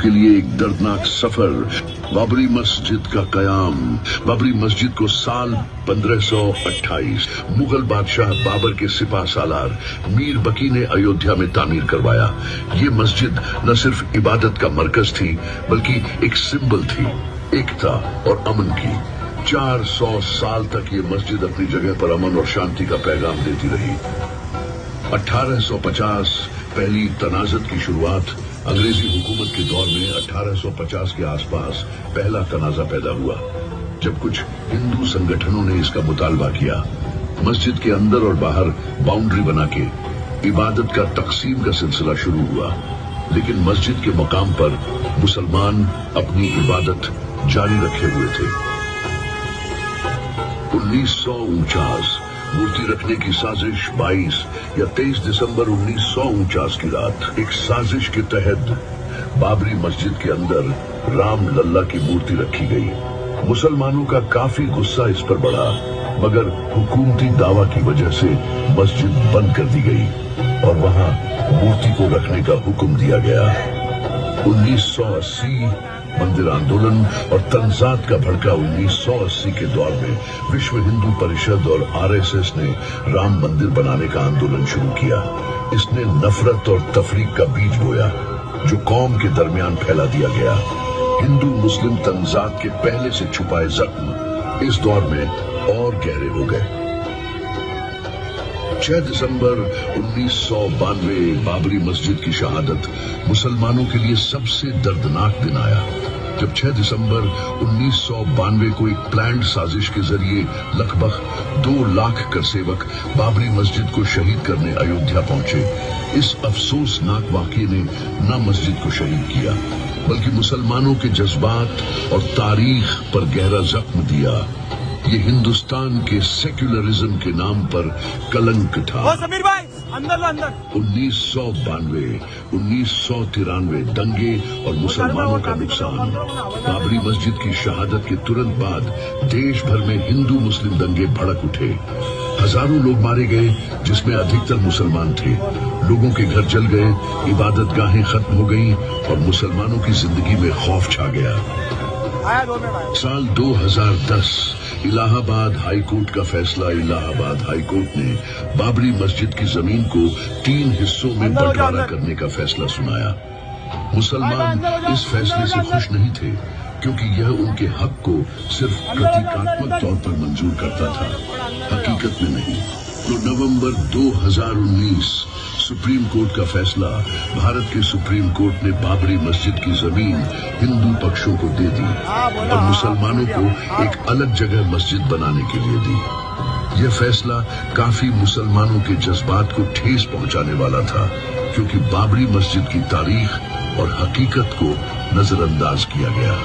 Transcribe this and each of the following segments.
के लिए एक दर्दनाक सफर। बाबरी मस्जिद का कयाम। बाबरी मस्जिद को साल 1528 मुगल बादशाह बाबर के सिपा सालार मीर बकी ने अयोध्या में तामीर करवाया। ये मस्जिद न सिर्फ इबादत का मरकज थी बल्कि एक सिंबल थी एकता और अमन की। 400 साल तक ये मस्जिद अपनी जगह पर अमन और शांति का पैगाम देती रही। 1850 पहली तनाज़त की शुरुआत। अंग्रेजी हुकूमत के दौर में 1850 के आसपास पहला तनाज़ा पैदा हुआ जब कुछ हिंदू संगठनों ने इसका मुतालबा किया। मस्जिद के अंदर और बाहर बाउंड्री बना के इबादत का तकसीम का सिलसिला शुरू हुआ, लेकिन मस्जिद के मकाम पर मुसलमान अपनी इबादत जारी रखे हुए थे। 1949 मूर्ति रखने की साजिश 22 या 23 दिसंबर 1949 की रात एक साजिश के तहत बाबरी मस्जिद के अंदर राम लल्ला की मूर्ति रखी गई। मुसलमानों का काफी गुस्सा इस पर बढ़ा, मगर हुकूमती दावा की वजह से मस्जिद बंद कर दी गई और वहां मूर्ति को रखने का हुक्म दिया गया। 1980 मंदिर आंदोलन और तंजात का भड़का 1980 के दौर में विश्व हिंदू परिषद और आरएसएस ने राम मंदिर बनाने का आंदोलन शुरू किया। इसने नफरत और तफरीक का बीज बोया जो कौम के दरमियान फैला दिया गया। हिंदू मुस्लिम तंजात के पहले से छुपाए जख्म इस दौर में और गहरे हो गए। 6 दिसंबर 1992 बाबरी मस्जिद की शहादत मुसलमानों के लिए सबसे दर्दनाक दिन आया, जब 6 दिसंबर 1992 को एक प्लान्ड साजिश के जरिए लगभग 2 लाख करसेवक बाबरी मस्जिद को शहीद करने अयोध्या पहुंचे। इस अफसोसनाक वाकये ने न मस्जिद को शहीद किया बल्कि मुसलमानों के जज्बात और तारीख पर गहरा जख्म दिया। ये हिंदुस्तान के सेक्युलरिज्म के नाम पर कलंक था। समीर भाई, अंदर लो अंदर। 1992, 1993 दंगे और मुसलमानों का नुकसान। बाबरी मस्जिद की शहादत के तुरंत बाद देश भर में हिंदू मुस्लिम दंगे भड़क उठे। हजारों लोग मारे गए, जिसमें अधिकतर मुसलमान थे। लोगों के घर जल गए, इबादत गाहें खत्म हो गईं और मुसलमानों की जिंदगी में खौफ छा गया। साल 2010 इलाहाबाद हाई कोर्ट का फैसला। इलाहाबाद हाई कोर्ट ने बाबरी मस्जिद की जमीन को 3 हिस्सों में बंटवारा करने का फैसला सुनाया। मुसलमान इस फैसले से खुश नहीं थे क्योंकि यह उनके हक को सिर्फ प्रतीकात्मक तौर पर मंजूर करता था, हकीकत में नहीं। तो नवंबर 2019 सुप्रीम कोर्ट का फैसला। भारत के सुप्रीम कोर्ट ने बाबरी मस्जिद की जमीन हिंदू पक्षों को दे दी और मुसलमानों को एक अलग जगह मस्जिद बनाने के लिए दी। यह फैसला काफी मुसलमानों के जज्बात को ठेस पहुंचाने वाला था, क्योंकि बाबरी मस्जिद की तारीख और हकीकत को नजरअंदाज किया गया।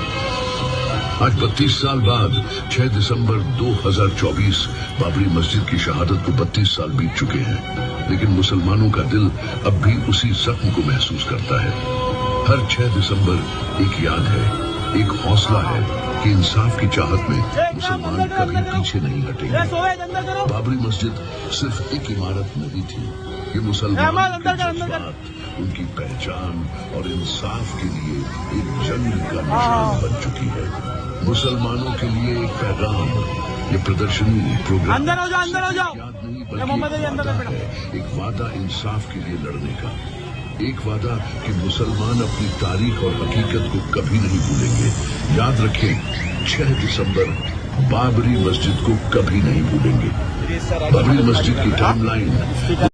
आज 32 साल बाद 6 दिसंबर 2024 बाबरी मस्जिद की शहादत को 32 साल बीत चुके हैं, लेकिन मुसलमानों का दिल अब भी उसी जख्म को महसूस करता है। हर 6 दिसंबर एक याद है, एक हौसला है कि इंसाफ की चाहत में मुसलमान कभी पीछे नहीं हटेंगे। बाबरी मस्जिद सिर्फ एक इमारत नहीं थी, ये मुसलमान के जज्बात, उनकी पहचान और इंसाफ के लिए एक जंग का निशान बन चुकी है। मुसलमानों के लिए एक पैगाम। ये प्रदर्शनी प्रोग्राम अंदर हो जाओ। याद नहीं बल्कि एक वादा इंसाफ के लिए लड़ने का। एक वादा कि मुसलमान अपनी तारीख और हकीकत को कभी नहीं भूलेंगे। याद रखें, 6 दिसंबर बाबरी मस्जिद को कभी नहीं भूलेंगे। बाबरी मस्जिद की टाइमलाइन